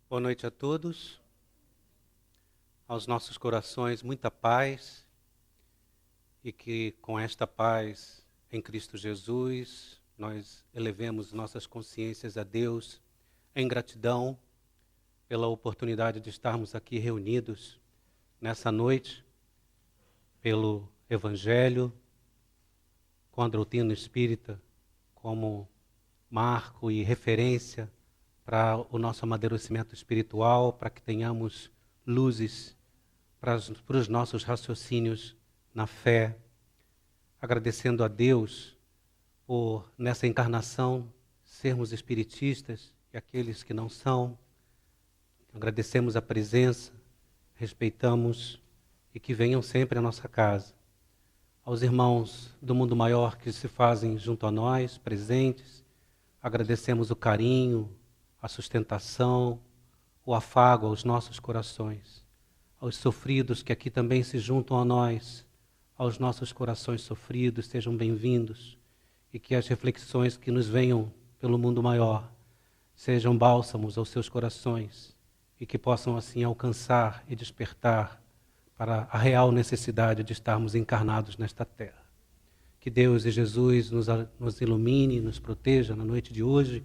Boa noite a todos. Aos nossos corações, muita paz. E que com esta paz em Cristo Jesus, nós elevemos nossas consciências a Deus em gratidão pela oportunidade de estarmos aqui reunidos nessa noite, pelo Evangelho, com a doutrina espírita como marco e referência para o nosso amadurecimento espiritual, para que tenhamos luzes para os nossos raciocínios na fé, agradecendo a Deus por, nessa encarnação, sermos espiritistas e aqueles que não são. Agradecemos a presença, respeitamos e que venham sempre à nossa casa. Aos irmãos do mundo maior que se fazem junto a nós, presentes, agradecemos o carinho, a sustentação, o afago aos nossos corações, aos sofridos que aqui também se juntam a nós, aos nossos corações sofridos, sejam bem-vindos e que as reflexões que nos venham pelo mundo maior sejam bálsamos aos seus corações e que possam assim alcançar e despertar para a real necessidade de estarmos encarnados nesta terra. Que Deus e Jesus nos ilumine, nos proteja na noite de hoje,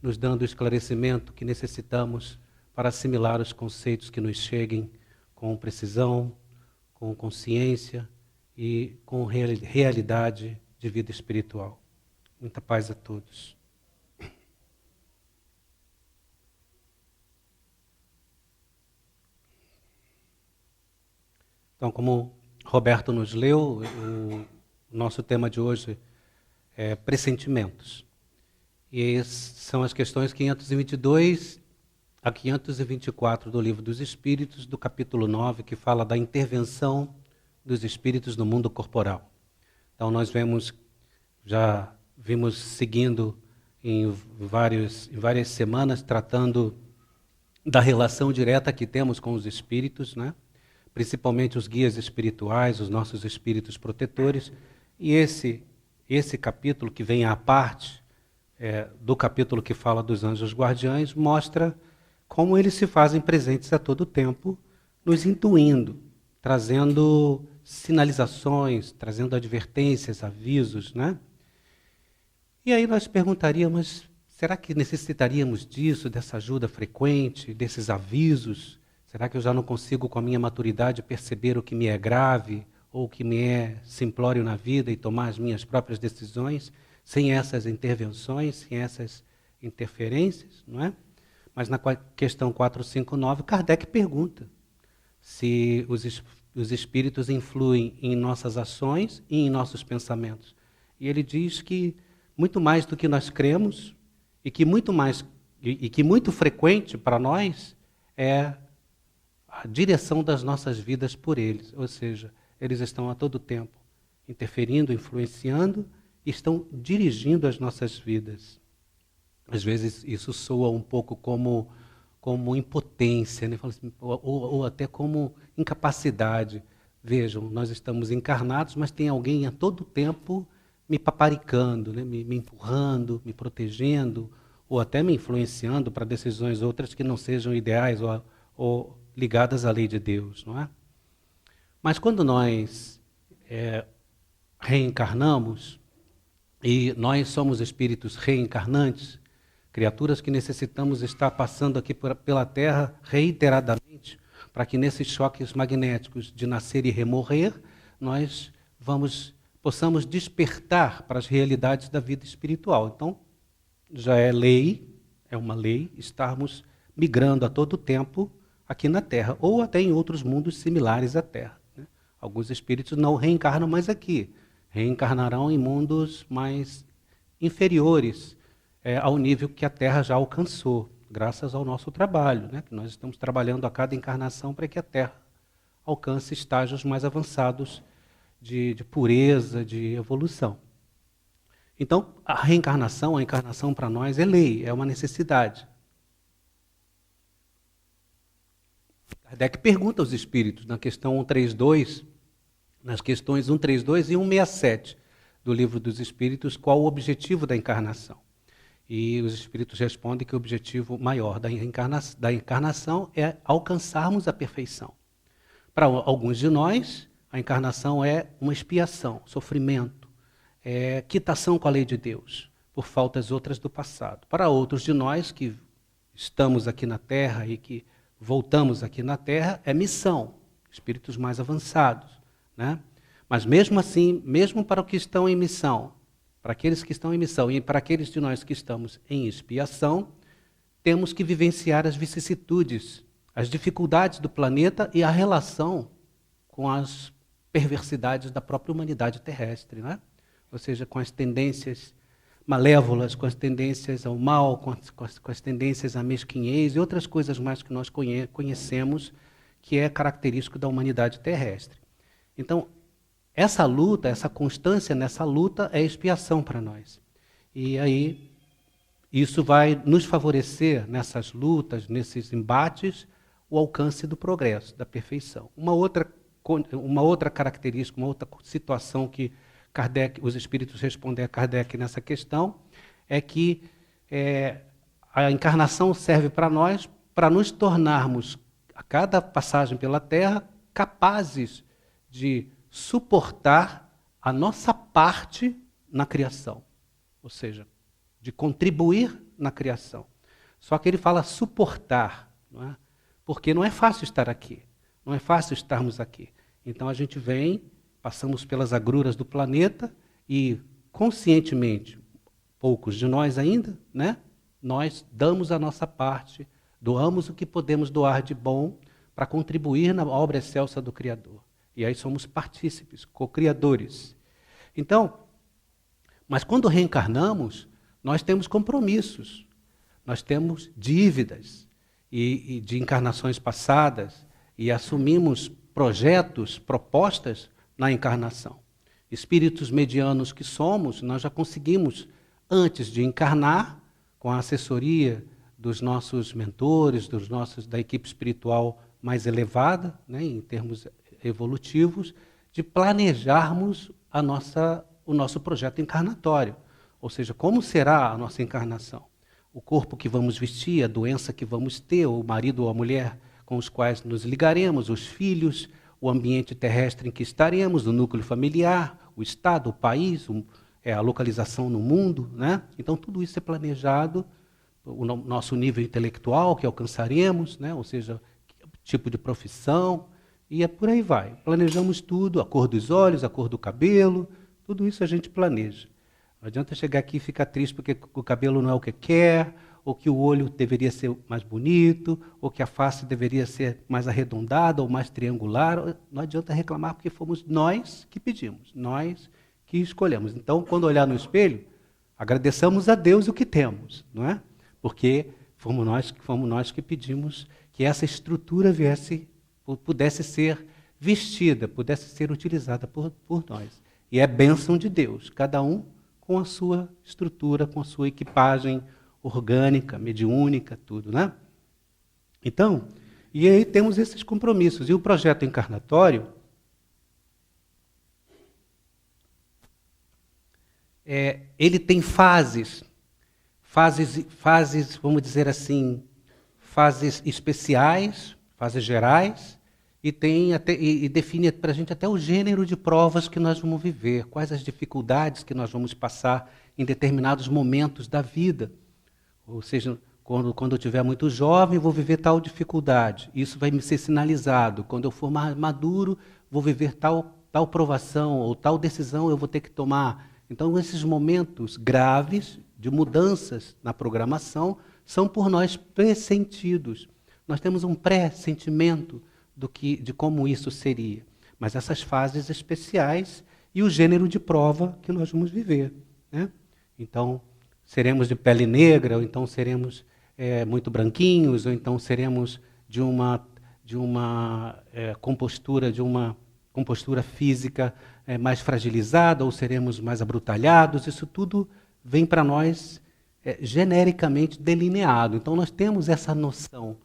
nos dando o esclarecimento que necessitamos para assimilar os conceitos que nos cheguem com precisão, com consciência e com realidade de vida espiritual. Muita paz a todos. Então, como Roberto nos leu, o nosso tema de hoje é pressentimentos. E são as questões 522 a 524 do Livro dos Espíritos, do capítulo 9, que fala da intervenção dos espíritos no mundo corporal. Então nós já vimos seguindo em várias semanas, tratando da relação direta que temos com os espíritos, né? Principalmente os guias espirituais, os nossos espíritos protetores. E esse capítulo, que vem à parte do capítulo que fala dos anjos guardiães, mostra como eles se fazem presentes a todo tempo, nos intuindo, trazendo sinalizações, trazendo advertências, avisos, né? E aí nós perguntaríamos, será que necessitaríamos disso, dessa ajuda frequente, desses avisos? Será que eu já não consigo, com a minha maturidade, perceber o que me é grave ou o que me é simplório na vida e tomar as minhas próprias decisões, sem essas intervenções, sem essas interferências, não é? Mas na questão 459, Kardec pergunta se os espíritos influem em nossas ações e em nossos pensamentos. E ele diz que muito mais do que nós cremos e que muito frequente para nós é a direção das nossas vidas por eles. Ou seja, eles estão a todo tempo interferindo, influenciando e estão dirigindo as nossas vidas. Às vezes isso soa um pouco como impotência, né? ou até como incapacidade. Vejam, nós estamos encarnados, mas tem alguém a todo tempo me paparicando, né? me empurrando, me protegendo, ou até me influenciando para decisões outras que não sejam ideais ou ligadas à lei de Deus, não é? Mas quando nós reencarnamos, e nós somos espíritos reencarnantes, criaturas que necessitamos estar passando aqui pela Terra reiteradamente, para que nesses choques magnéticos de nascer e remorrer, nós possamos despertar para as realidades da vida espiritual. Então, já é uma lei, estarmos migrando a todo tempo aqui na Terra, ou até em outros mundos similares à Terra, né? Alguns espíritos não reencarnam mais aqui, reencarnarão em mundos mais inferiores ao nível que a Terra já alcançou, graças ao nosso trabalho, né? Que nós estamos trabalhando a cada encarnação para que a Terra alcance estágios mais avançados de pureza, de evolução. Então, a encarnação para nós é lei, é uma necessidade. Kardec pergunta aos espíritos, na questão 132, nas questões 132 e 167 do Livro dos Espíritos, qual o objetivo da encarnação. E os espíritos respondem que o objetivo maior da encarnação é alcançarmos a perfeição. Para alguns de nós, a encarnação é uma expiação, sofrimento, quitação com a lei de Deus, por faltas outras do passado. Para outros de nós que estamos aqui na Terra e que voltamos aqui na Terra, é missão, espíritos mais avançados, né? Mas mesmo assim, mesmo para os que estão em missão, para aqueles que estão em missão e para aqueles de nós que estamos em expiação, temos que vivenciar as vicissitudes, as dificuldades do planeta e a relação com as perversidades da própria humanidade terrestre, né? Ou seja, com as tendências malévolas, com as tendências ao mal, com as tendências à mesquinhez e outras coisas mais que nós conhecemos, que é característico da humanidade terrestre. Então, essa luta, essa constância nessa luta é expiação para nós. E aí, isso vai nos favorecer nessas lutas, nesses embates, o alcance do progresso, da perfeição. Uma outra característica, uma outra situação que os espíritos respondem a Kardec nessa questão, é que a encarnação serve para nós, para nos tornarmos, a cada passagem pela Terra, capazes de suportar a nossa parte na criação. Ou seja, de contribuir na criação. Só que ele fala suportar, não é? Porque não é fácil estar aqui, não é fácil estarmos aqui. Então a gente vem, passamos pelas agruras do planeta e conscientemente, poucos de nós ainda, né? Nós damos a nossa parte, doamos o que podemos doar de bom para contribuir na obra excelsa do Criador. E aí somos partícipes, co-criadores. Então, mas quando reencarnamos, nós temos compromissos, nós temos dívidas e de encarnações passadas e assumimos projetos, propostas na encarnação. Espíritos medianos que somos, nós já conseguimos, antes de encarnar, com a assessoria dos nossos mentores, da equipe espiritual mais elevada, né, em termos evolutivos, de planejarmos o nosso projeto encarnatório. Ou seja, como será a nossa encarnação? O corpo que vamos vestir, a doença que vamos ter, o marido ou a mulher com os quais nos ligaremos, os filhos, o ambiente terrestre em que estaremos, o núcleo familiar, o estado, o país, a localização no mundo, né? Então tudo isso é planejado, o nosso nível intelectual que alcançaremos, né? Ou seja, tipo de profissão, e por aí vai. Planejamos tudo, a cor dos olhos, a cor do cabelo, tudo isso a gente planeja. Não adianta chegar aqui e ficar triste porque o cabelo não é o que quer, ou que o olho deveria ser mais bonito, ou que a face deveria ser mais arredondada ou mais triangular. Não adianta reclamar porque fomos nós que pedimos, nós que escolhemos. Então, quando olhar no espelho, agradeçamos a Deus o que temos, não é? Porque fomos nós que pedimos que essa estrutura pudesse ser vestida, pudesse ser utilizada por nós. E é bênção de Deus, cada um com a sua estrutura, com a sua equipagem orgânica, mediúnica, tudo, né? Então, e aí temos esses compromissos. E o projeto encarnatório ele tem fases, vamos dizer assim, fases especiais, fases gerais, e define para a gente até o gênero de provas que nós vamos viver, quais as dificuldades que nós vamos passar em determinados momentos da vida. Ou seja, quando eu estiver muito jovem, vou viver tal dificuldade. Isso vai me ser sinalizado. Quando eu for mais maduro, vou viver tal provação ou tal decisão eu vou ter que tomar. Então, esses momentos graves de mudanças na programação são por nós pressentidos. Nós temos um pressentimento de como isso seria. Mas essas fases especiais e o gênero de prova que nós vamos viver, né? Então, seremos de pele negra, ou então seremos muito branquinhos, ou então seremos de uma compostura física mais fragilizada ou seremos mais abrutalhados. Isso tudo vem para nós genericamente delineado. Então nós temos essa noção,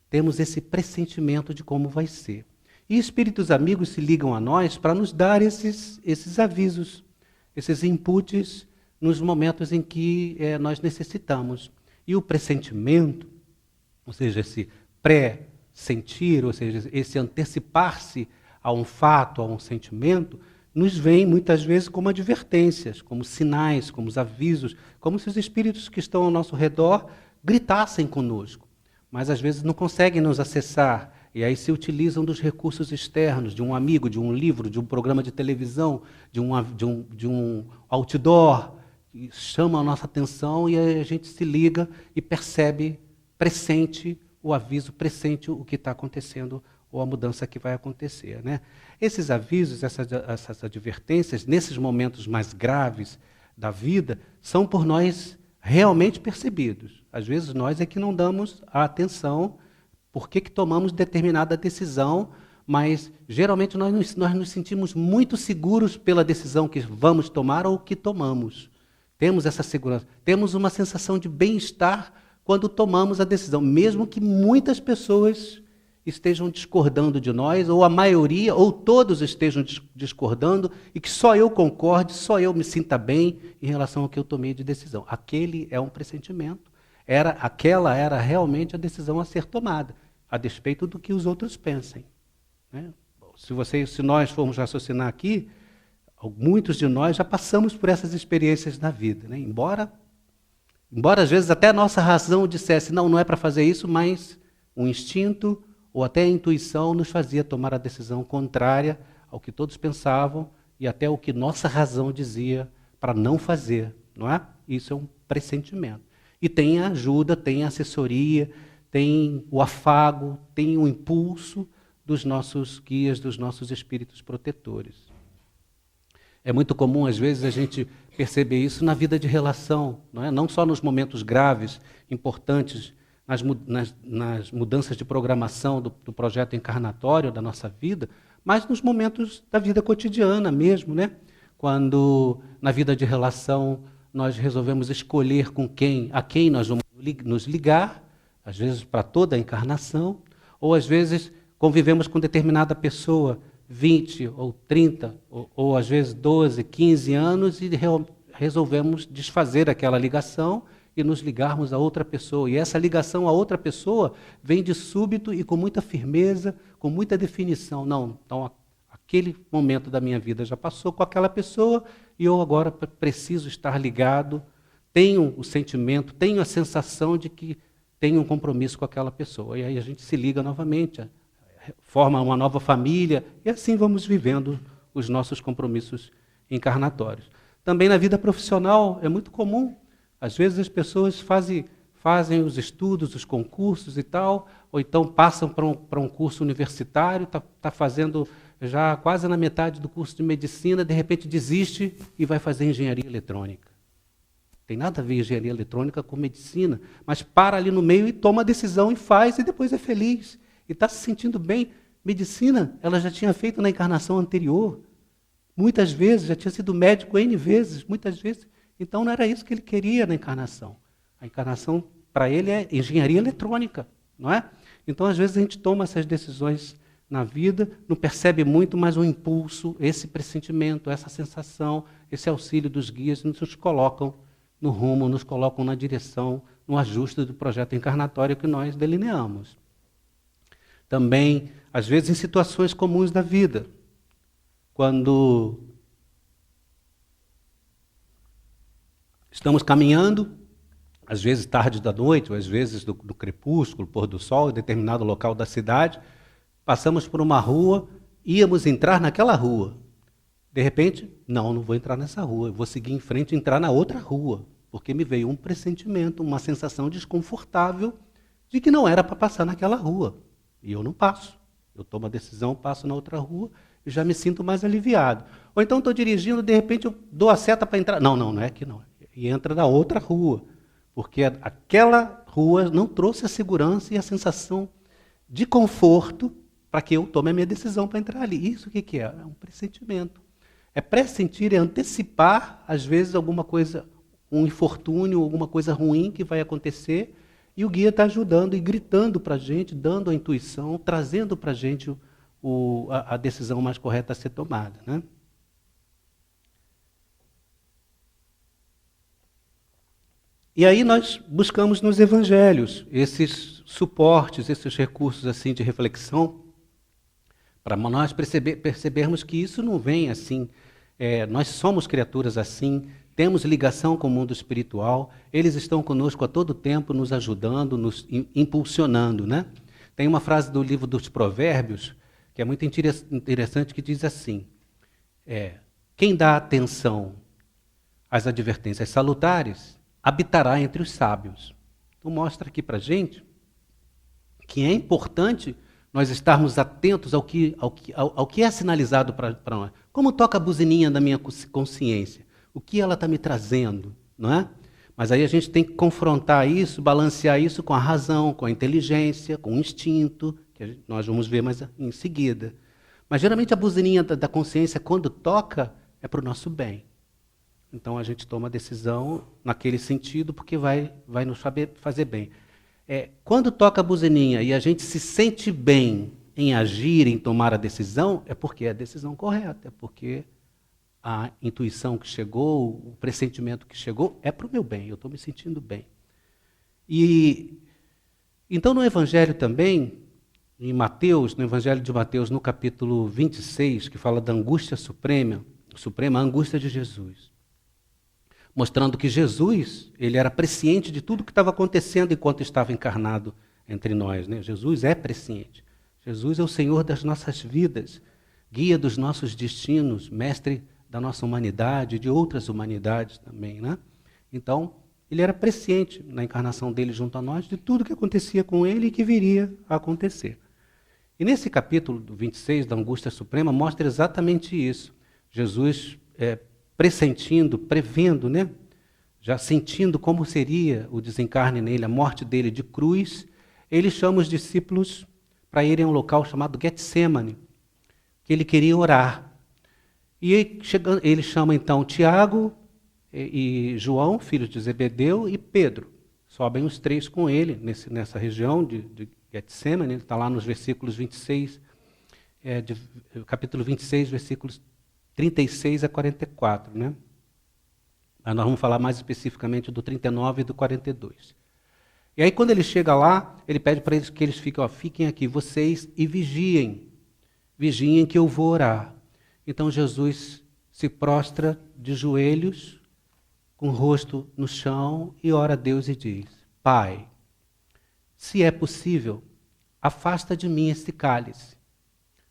temos esse pressentimento de como vai ser. E espíritos amigos se ligam a nós para nos dar esses avisos, esses inputs nos momentos em que nós necessitamos. E o pressentimento, ou seja, esse pré-sentir, ou seja, esse antecipar-se a um fato, a um sentimento, nos vem muitas vezes como advertências, como sinais, como os avisos, como se os espíritos que estão ao nosso redor gritassem conosco. Mas às vezes não conseguem nos acessar, e aí se utilizam dos recursos externos, de um amigo, de um livro, de um programa de televisão, de um outdoor, que chama a nossa atenção e a gente se liga e percebe, pressente o aviso, pressente o que está acontecendo ou a mudança que vai acontecer, né? Esses avisos, essas advertências, nesses momentos mais graves da vida, são por nós realmente percebidos. Às vezes nós é que não damos a atenção por que tomamos determinada decisão, mas geralmente nós nos sentimos muito seguros pela decisão que vamos tomar ou que tomamos. Temos essa segurança, temos uma sensação de bem-estar quando tomamos a decisão, mesmo que muitas pessoas estejam discordando de nós, ou a maioria, ou todos estejam discordando, e que só eu concorde, só eu me sinta bem em relação ao que eu tomei de decisão. Aquele é um pressentimento, aquela era realmente a decisão a ser tomada, a despeito do que os outros pensem, né? Se nós formos raciocinar aqui, muitos de nós já passamos por essas experiências na vida, né? Embora às vezes até a nossa razão dissesse, não é para fazer isso, mas o instinto ou até a intuição nos fazia tomar a decisão contrária ao que todos pensavam e até o que nossa razão dizia para não fazer, não é? Isso é um pressentimento. E tem a ajuda, tem a assessoria, tem o afago, tem o impulso dos nossos guias, dos nossos espíritos protetores. É muito comum, às vezes, a gente perceber isso na vida de relação, não é? Não só nos momentos graves, importantes, nas mudanças de programação do projeto encarnatório da nossa vida, mas nos momentos da vida cotidiana mesmo, né? Quando, na vida de relação, nós resolvemos escolher a quem nós vamos nos ligar, às vezes para toda a encarnação, ou às vezes convivemos com determinada pessoa 20 ou 30, ou às vezes 12, 15 anos e resolvemos desfazer aquela ligação e nos ligarmos a outra pessoa. E essa ligação a outra pessoa vem de súbito e com muita firmeza, com muita definição. Não, então aquele momento da minha vida já passou com aquela pessoa e eu agora preciso estar ligado, tenho o sentimento, tenho a sensação de que tenho um compromisso com aquela pessoa. E aí a gente se liga novamente, forma uma nova família e assim vamos vivendo os nossos compromissos encarnatórios. Também na vida profissional é muito comum. Às vezes as pessoas fazem os estudos, os concursos e tal, ou então passam para um curso universitário, está fazendo já quase na metade do curso de medicina, de repente desiste e vai fazer engenharia eletrônica. Tem nada a ver engenharia eletrônica com medicina, mas para ali no meio e toma a decisão e faz e depois é feliz. E está se sentindo bem. Medicina, ela já tinha feito na encarnação anterior. Muitas vezes, já tinha sido médico N vezes, muitas vezes. Então não era isso que ele queria na encarnação. A encarnação, para ele, é engenharia eletrônica, não é? Então, às vezes, a gente toma essas decisões na vida, não percebe muito, mas o impulso, esse pressentimento, essa sensação, esse auxílio dos guias nos colocam no rumo, nos colocam na direção, no ajuste do projeto encarnatório que nós delineamos. Também, às vezes, em situações comuns da vida, quando estamos caminhando, às vezes tarde da noite, ou às vezes do crepúsculo, pôr do sol, em determinado local da cidade, passamos por uma rua, íamos entrar naquela rua. De repente, não vou entrar nessa rua, eu vou seguir em frente e entrar na outra rua, porque me veio um pressentimento, uma sensação desconfortável de que não era para passar naquela rua. E eu não passo. Eu tomo a decisão, passo na outra rua e já me sinto mais aliviado. Ou então estou dirigindo, de repente eu dou a seta para entrar. Não é que não. E entra na outra rua, porque aquela rua não trouxe a segurança e a sensação de conforto para que eu tome a minha decisão para entrar ali. Isso o que é? É um pressentimento. pressentir, é antecipar, às vezes, alguma coisa, um infortúnio, alguma coisa ruim que vai acontecer, e o guia está ajudando e gritando para a gente, dando a intuição, trazendo para a gente a decisão mais correta a ser tomada, né? E aí nós buscamos nos evangelhos esses suportes, esses recursos assim de reflexão, para nós percebermos que isso não vem assim. Nós somos criaturas assim, temos ligação com o mundo espiritual, eles estão conosco a todo tempo, nos ajudando, nos impulsionando, né? Tem uma frase do livro dos Provérbios, que é muito interessante, que diz assim, quem dá atenção às advertências salutares, habitará entre os sábios. Então mostra aqui para a gente que é importante nós estarmos atentos ao que é sinalizado para nós. Como toca a buzininha da minha consciência? O que ela está me trazendo? Não é? Mas aí a gente tem que confrontar isso, balancear isso com a razão, com a inteligência, com o instinto, que nós vamos ver mais em seguida. Mas geralmente a buzininha da consciência, quando toca, é para o nosso bem. Então a gente toma a decisão naquele sentido, porque vai nos fazer bem. Quando toca a buzininha e a gente se sente bem em agir, em tomar a decisão, é porque é a decisão correta, é porque a intuição que chegou, o pressentimento que chegou, é para o meu bem, eu estou me sentindo bem. E então no Evangelho também, no Evangelho de Mateus, no capítulo 26, que fala da angústia suprema, a angústia de Jesus, mostrando que Jesus, ele era presciente de tudo que estava acontecendo enquanto estava encarnado entre nós, né? Jesus é presciente. Jesus é o Senhor das nossas vidas, guia dos nossos destinos, mestre da nossa humanidade, de outras humanidades também, né? Então, ele era presciente na encarnação dele junto a nós de tudo que acontecia com ele e que viria a acontecer. E nesse capítulo do 26 da angústia suprema mostra exatamente isso. Jesus pressentindo, prevendo, né? Já sentindo como seria o desencarne nele, a morte dele de cruz, ele chama os discípulos para irem a um local chamado Getsemane, que ele queria orar. E ele chama então Tiago e João, filhos de Zebedeu, e Pedro. Sobem os três com ele nessa região de Getsemane, ele está lá nos versículos 26, capítulo 26, versículos 36 a 44, né? Mas nós vamos falar mais especificamente do 39 e do 42. E aí quando ele chega lá, ele pede para eles que eles fiquem aqui, vocês, e vigiem. Vigiem que eu vou orar. Então Jesus se prostra de joelhos, com o rosto no chão, e ora a Deus e diz, Pai, se é possível, afasta de mim este cálice,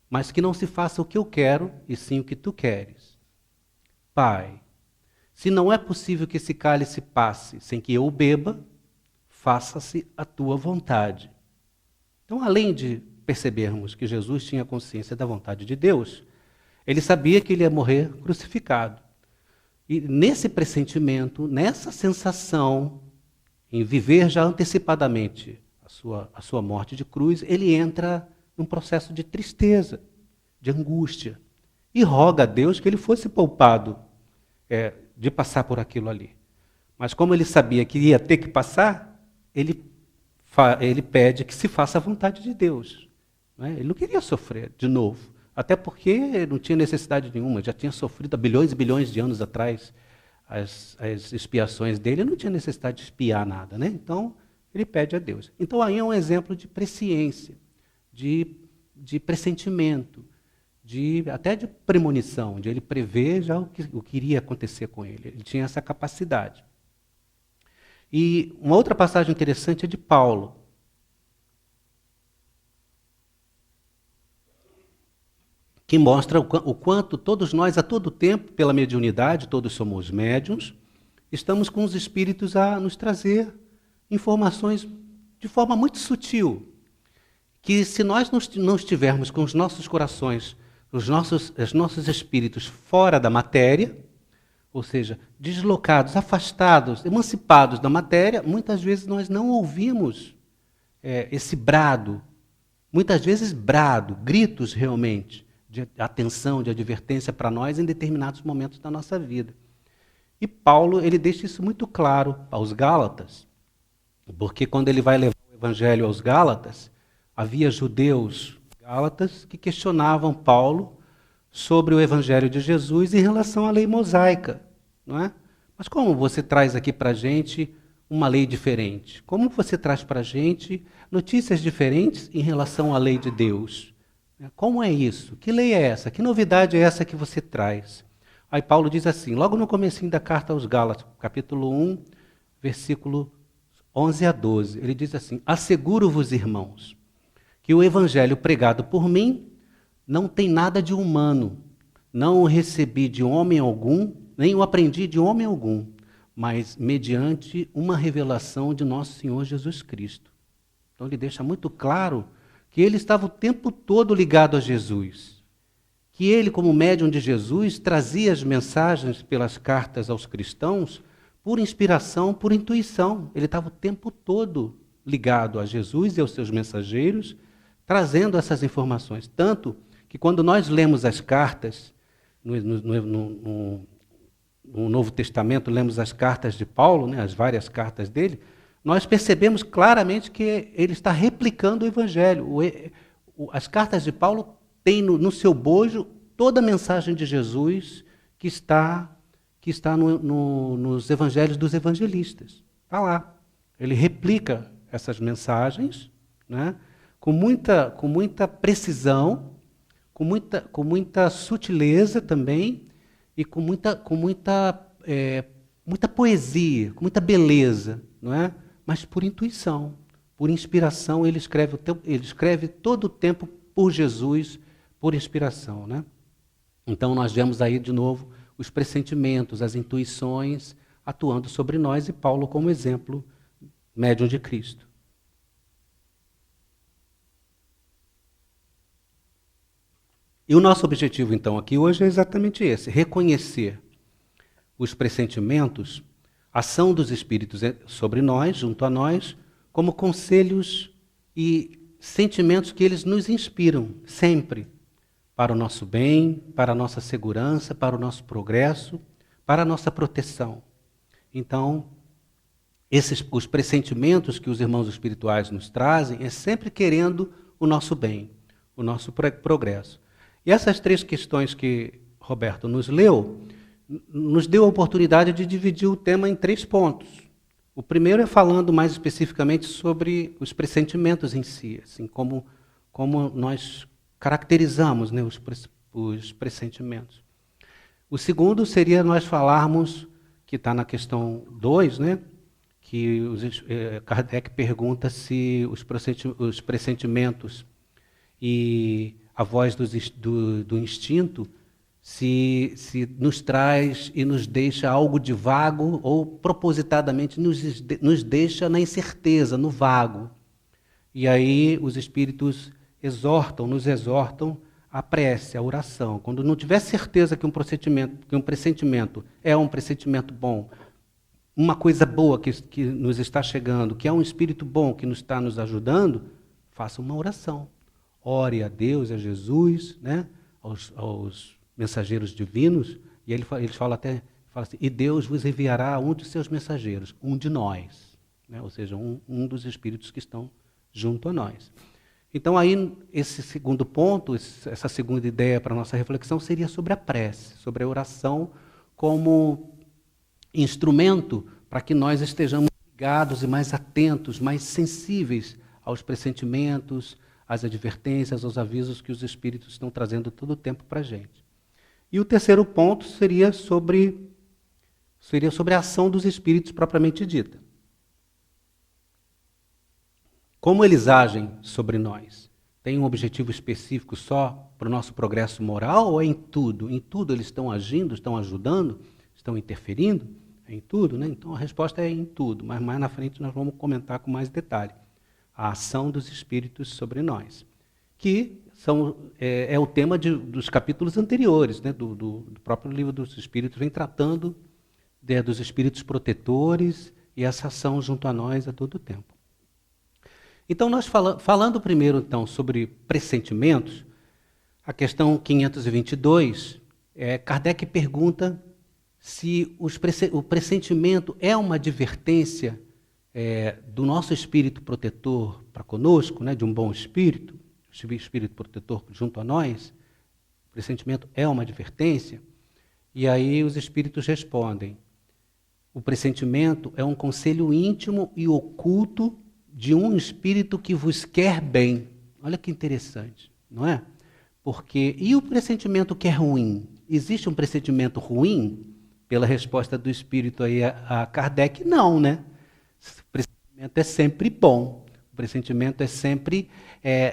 mas que não se faça o que eu quero, e sim o que tu queres. Pai, se não é possível que esse cálice passe sem que eu o beba, faça-se a tua vontade. Então, além de percebermos que Jesus tinha consciência da vontade de Deus, ele sabia que ele ia morrer crucificado. E nesse pressentimento, nessa sensação, em viver já antecipadamente a sua morte de cruz, ele entra num processo de tristeza, de angústia, e roga a Deus que ele fosse poupado de passar por aquilo ali. Mas como ele sabia que ia ter que passar, ele pede que se faça a vontade de Deus. Não é? Ele não queria sofrer de novo, até porque não tinha necessidade nenhuma, já tinha sofrido há bilhões e bilhões de anos atrás as expiações dele, não tinha necessidade de expiar nada, né? Então, ele pede a Deus. Então, aí é um exemplo de presciência, de pressentimento, até de premonição, de ele prever já o que iria acontecer com ele. Ele tinha essa capacidade. E uma outra passagem interessante é de Paulo. Que mostra o quanto todos nós, a todo tempo, pela mediunidade, todos somos médiuns, estamos com os espíritos a nos trazer informações de forma muito sutil, que se nós não estivermos com os nossos corações, os nossos espíritos fora da matéria, ou seja, deslocados, afastados, emancipados da matéria, muitas vezes nós não ouvimos esse brado, muitas vezes gritos realmente, de atenção, de advertência para nós em determinados momentos da nossa vida. E Paulo, ele deixa isso muito claro aos Gálatas, porque quando ele vai levar o evangelho aos Gálatas, havia judeus gálatas que questionavam Paulo sobre o evangelho de Jesus em relação à lei mosaica, não é? Mas como você traz aqui para a gente uma lei diferente? Como você traz para a gente notícias diferentes em relação à lei de Deus? Como é isso? Que lei é essa? Que novidade é essa que você traz? Aí Paulo diz assim, logo no comecinho da carta aos Gálatas, capítulo 1, versículo 11 a 12, ele diz assim, asseguro-vos, irmãos, que o evangelho pregado por mim não tem nada de humano, não o recebi de homem algum, nem o aprendi de homem algum, mas mediante uma revelação de nosso Senhor Jesus Cristo. Então ele deixa muito claro que ele estava o tempo todo ligado a Jesus, que ele, como médium de Jesus, trazia as mensagens pelas cartas aos cristãos por inspiração, por intuição. Ele estava o tempo todo ligado a Jesus e aos seus mensageiros, trazendo essas informações. Tanto que quando nós lemos as cartas, no Novo Testamento, lemos as cartas de Paulo, né, as várias cartas dele, nós percebemos claramente que ele está replicando o Evangelho. As cartas de Paulo têm no seu bojo toda a mensagem de Jesus que está nos Evangelhos dos evangelistas. Está lá. Ele replica essas mensagens, né, com muita precisão, com muita sutileza também, e com muita poesia, com muita beleza, não é? Mas por intuição, por inspiração, ele escreve todo o tempo por Jesus, por inspiração, né? Então nós vemos aí de novo os pressentimentos, as intuições atuando sobre nós e Paulo como exemplo médium de Cristo. E o nosso objetivo então aqui hoje é exatamente esse, reconhecer os pressentimentos, ação dos Espíritos sobre nós, junto a nós, como conselhos e sentimentos que eles nos inspiram sempre para o nosso bem, para a nossa segurança, para o nosso progresso, para a nossa proteção. Então, os pressentimentos que os irmãos espirituais nos trazem é sempre querendo o nosso bem, o nosso progresso. E essas três questões que Roberto nos leu, nos deu a oportunidade de dividir o tema em 3 pontos. O primeiro é falando mais especificamente sobre os pressentimentos em si, assim, como nós caracterizamos, né, os pressentimentos. O segundo seria nós falarmos, que está na questão 2, né, que Kardec pergunta se os pressentimentos e a voz do instinto se nos traz e nos deixa algo de vago ou propositadamente nos deixa na incerteza, no vago. E aí os espíritos nos exortam à prece, à oração. Quando não tiver certeza que um pressentimento é um pressentimento bom, uma coisa boa que nos está chegando, que é um espírito bom que nos está nos ajudando, faça uma oração. Ore a Deus, a Jesus, né, aos mensageiros divinos, e eles falam assim, e Deus vos enviará um de seus mensageiros, um de nós, né? Ou seja, um dos espíritos que estão junto a nós. Então aí, esse segundo ponto, essa segunda ideia para a nossa reflexão seria sobre a prece, sobre a oração como instrumento para que nós estejamos ligados e mais atentos, mais sensíveis aos pressentimentos, às advertências, aos avisos que os espíritos estão trazendo todo o tempo para a gente. E o terceiro ponto seria sobre a ação dos espíritos propriamente dita. Como eles agem sobre nós? Tem um objetivo específico só para o nosso progresso moral ou é em tudo? Em tudo eles estão agindo, estão ajudando, estão interferindo? É em tudo, né? Então a resposta é em tudo, mas mais na frente nós vamos comentar com mais detalhe. A ação dos espíritos sobre nós, que é o tema dos capítulos anteriores, né, do próprio livro dos Espíritos, vem tratando dos espíritos protetores e essa ação junto a nós a todo tempo. Então, nós falando primeiro então, sobre pressentimentos, A questão 522, Kardec pergunta se o pressentimento é uma advertência do nosso espírito protetor para conosco, né, de um bom espírito, espírito protetor junto a nós. O pressentimento é uma advertência? E aí os espíritos respondem: o pressentimento é um conselho íntimo e oculto de um espírito que vos quer bem. Olha que interessante, não é? Porque, e o pressentimento que é ruim? Existe um pressentimento ruim? Pela resposta do espírito aí a Kardec, não, né? O pressentimento é sempre bom. O pressentimento é sempre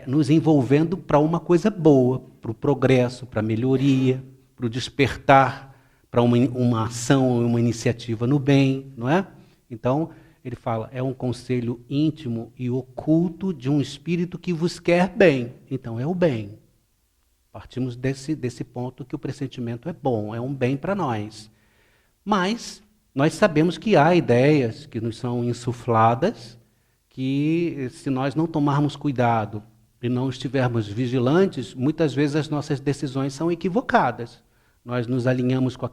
nos envolvendo para uma coisa boa, para o progresso, para a melhoria, para o despertar, para uma ação, uma iniciativa no bem, não é? Então, ele fala, é um conselho íntimo e oculto de um espírito que vos quer bem. Então, é o bem. Partimos desse ponto que o pressentimento é bom, é um bem para nós. Mas nós sabemos que há ideias que nos são insufladas, que se nós não tomarmos cuidado e não estivermos vigilantes, muitas vezes as nossas decisões são equivocadas. Nós nos alinhamos com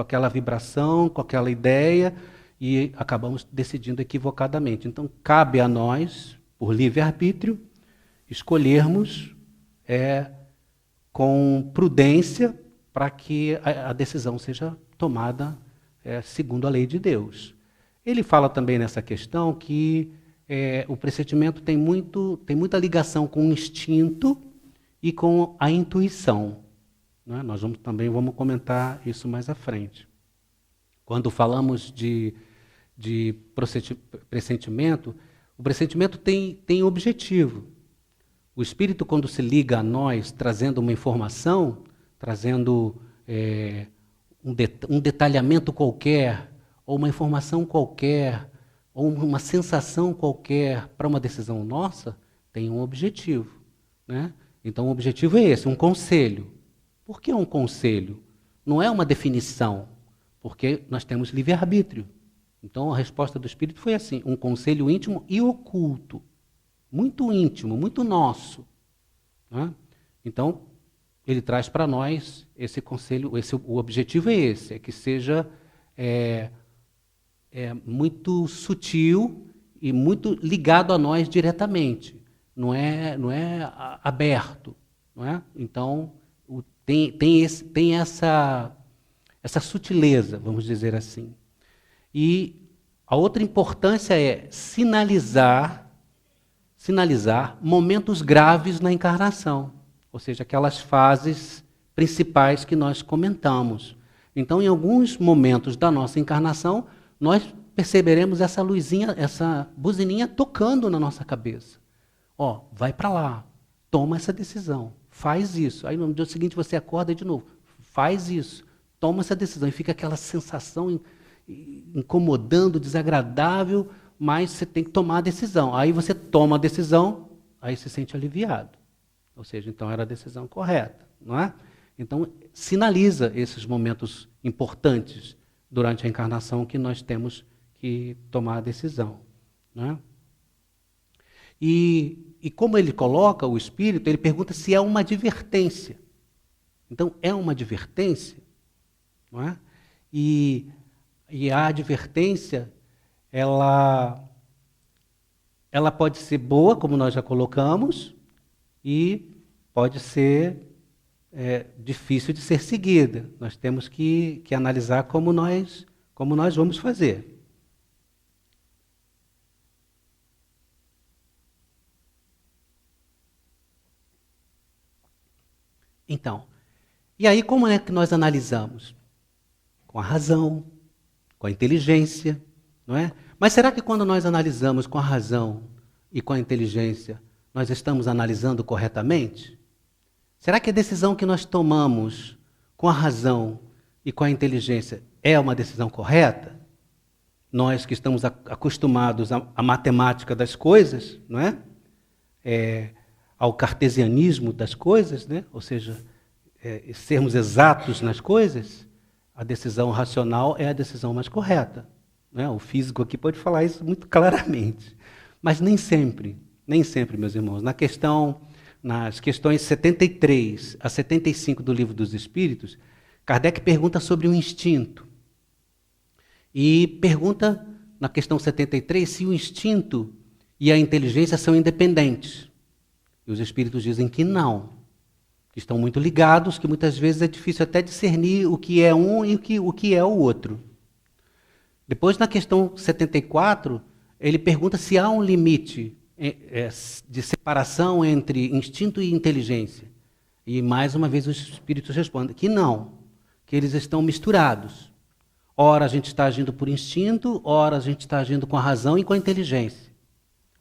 aquela vibração, com aquela ideia e acabamos decidindo equivocadamente. Então, cabe a nós, por livre-arbítrio, escolhermos com prudência para que a decisão seja tomada segundo a lei de Deus. Ele fala também nessa questão que o pressentimento tem muita ligação com o instinto e com a intuição. Né? Nós também vamos comentar isso mais à frente. Quando falamos de pressentimento, o pressentimento tem objetivo. O espírito, quando se liga a nós, trazendo uma informação, trazendo um detalhamento qualquer, ou uma informação qualquer, ou uma sensação qualquer para uma decisão nossa, tem um objetivo. Né? Então, o objetivo é esse, um conselho. Por que um conselho? Não é uma definição, porque nós temos livre-arbítrio. Então, a resposta do Espírito foi assim, um conselho íntimo e oculto. Muito íntimo, muito nosso. Né? Então, ele traz para nós esse conselho, o objetivo é esse, é que seja muito sutil e muito ligado a nós diretamente. Não é aberto. Não é? Então, tem essa sutileza, vamos dizer assim. E a outra importância é sinalizar momentos graves na encarnação, ou seja, aquelas fases principais que nós comentamos. Então, em alguns momentos da nossa encarnação, nós perceberemos essa luzinha, essa buzininha tocando na nossa cabeça. Ó, vai para lá, toma essa decisão, faz isso. Aí no dia seguinte você acorda de novo, faz isso, toma essa decisão. E fica aquela sensação incomodando, desagradável, mas você tem que tomar a decisão. Aí você toma a decisão, aí se sente aliviado. Ou seja, então era a decisão correta, não é? Então, sinaliza esses momentos importantes durante a encarnação que nós temos que tomar a decisão. Não é? E como ele coloca o Espírito, ele pergunta se é uma advertência. Então, é uma advertência, não é? E a advertência, ela pode ser boa, como nós já colocamos, e pode ser difícil de ser seguida. Nós temos que analisar como nós vamos fazer. Então, e aí como é que nós analisamos? Com a razão, com a inteligência, não é? Mas será que quando nós analisamos com a razão e com a inteligência, nós estamos analisando corretamente? Será que a decisão que nós tomamos com a razão e com a inteligência é uma decisão correta? Nós que estamos acostumados à matemática das coisas, não é? Ao cartesianismo das coisas, né? Ou seja, sermos exatos nas coisas, a decisão racional é a decisão mais correta. Né? O físico aqui pode falar isso muito claramente. Mas nem sempre, meus irmãos. Na questão nas questões 73 a 75 do Livro dos Espíritos, Kardec pergunta sobre o instinto. E pergunta, na questão 73, se o instinto e a inteligência são independentes. E os Espíritos dizem que não, que estão muito ligados, que muitas vezes é difícil até discernir o que é um e o que é o outro. Depois, na questão 74, ele pergunta se há um limite de separação entre instinto e inteligência. E, mais uma vez, os Espíritos respondem que não, que eles estão misturados. Ora a gente está agindo por instinto, ora a gente está agindo com a razão e com a inteligência.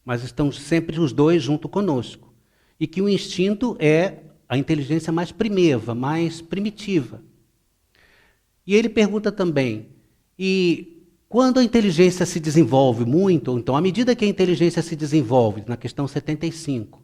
Mas estão sempre os dois junto conosco. E que o instinto é a inteligência mais primeva, mais primitiva. E ele pergunta também, e quando a inteligência se desenvolve muito, ou então à medida que a inteligência se desenvolve, na questão 75,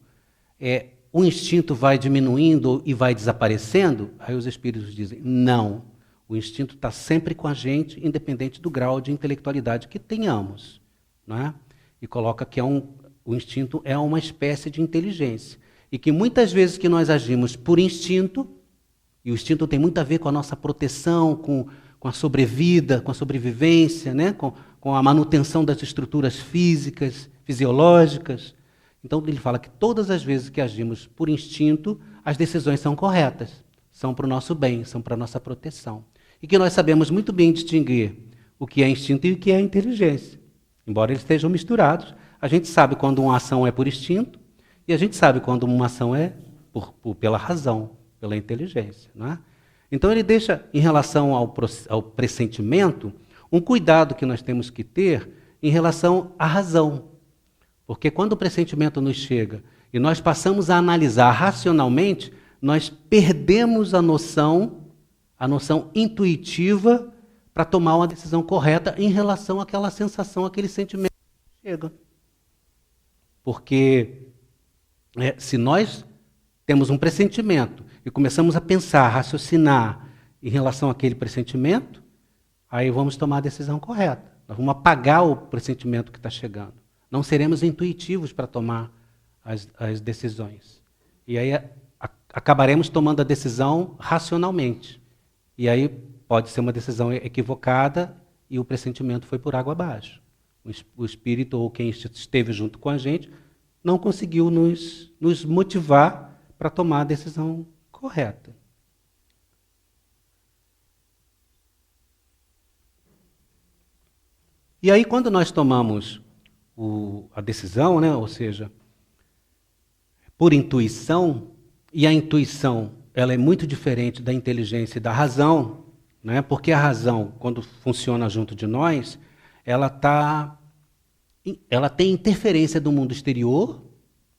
o instinto vai diminuindo e vai desaparecendo? Aí os Espíritos dizem, não. O instinto está sempre com a gente, independente do grau de intelectualidade que tenhamos. Não é? E coloca que o instinto é uma espécie de inteligência. E que muitas vezes que nós agimos por instinto, e o instinto tem muito a ver com a nossa proteção, com a sobrevida, com a sobrevivência, né? com a manutenção das estruturas físicas, fisiológicas. Então ele fala que todas as vezes que agimos por instinto, as decisões são corretas, são para o nosso bem, são para a nossa proteção. E que nós sabemos muito bem distinguir o que é instinto e o que é inteligência. Embora eles estejam misturados, a gente sabe quando uma ação é por instinto e a gente sabe quando uma ação é pela razão, pela inteligência. Não é? Então ele deixa, em relação ao pressentimento, um cuidado que nós temos que ter em relação à razão. Porque quando o pressentimento nos chega e nós passamos a analisar racionalmente, nós perdemos a noção intuitiva para tomar uma decisão correta em relação àquela sensação, àquele sentimento que chega. Porque se nós temos um pressentimento e começamos a pensar, a raciocinar em relação àquele pressentimento, aí vamos tomar a decisão correta. Nós vamos apagar o pressentimento que está chegando. Não seremos intuitivos para tomar as decisões. E aí acabaremos tomando a decisão racionalmente. E aí pode ser uma decisão equivocada e o pressentimento foi por água abaixo. O espírito ou quem esteve junto com a gente não conseguiu nos motivar para tomar a decisão correta. E aí quando nós tomamos a decisão, né, ou seja, por intuição, e a intuição ela é muito diferente da inteligência e da razão, né, porque a razão, quando funciona junto de nós, ela tem interferência do mundo exterior.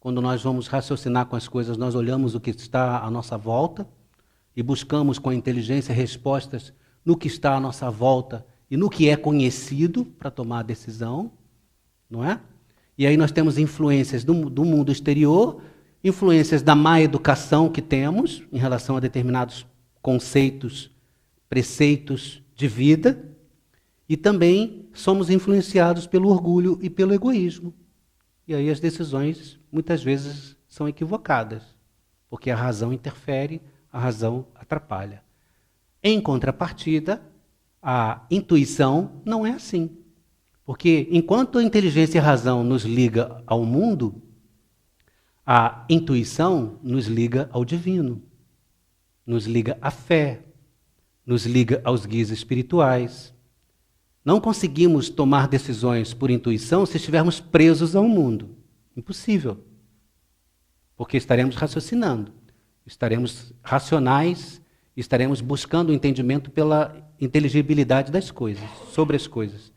Quando nós vamos raciocinar com as coisas, nós olhamos o que está à nossa volta e buscamos com a inteligência respostas no que está à nossa volta e no que é conhecido para tomar a decisão, não é? E aí nós temos influências do mundo exterior, influências da má educação que temos em relação a determinados conceitos, preceitos de vida, e também somos influenciados pelo orgulho e pelo egoísmo. E aí as decisões, muitas vezes, são equivocadas, porque a razão interfere, a razão atrapalha. Em contrapartida, a intuição não é assim. Porque enquanto a inteligência e a razão nos liga ao mundo, a intuição nos liga ao divino, nos liga à fé, nos liga aos guias espirituais. Não conseguimos tomar decisões por intuição se estivermos presos ao mundo. Impossível. Porque estaremos raciocinando, estaremos racionais, estaremos buscando o entendimento pela inteligibilidade das coisas, sobre as coisas.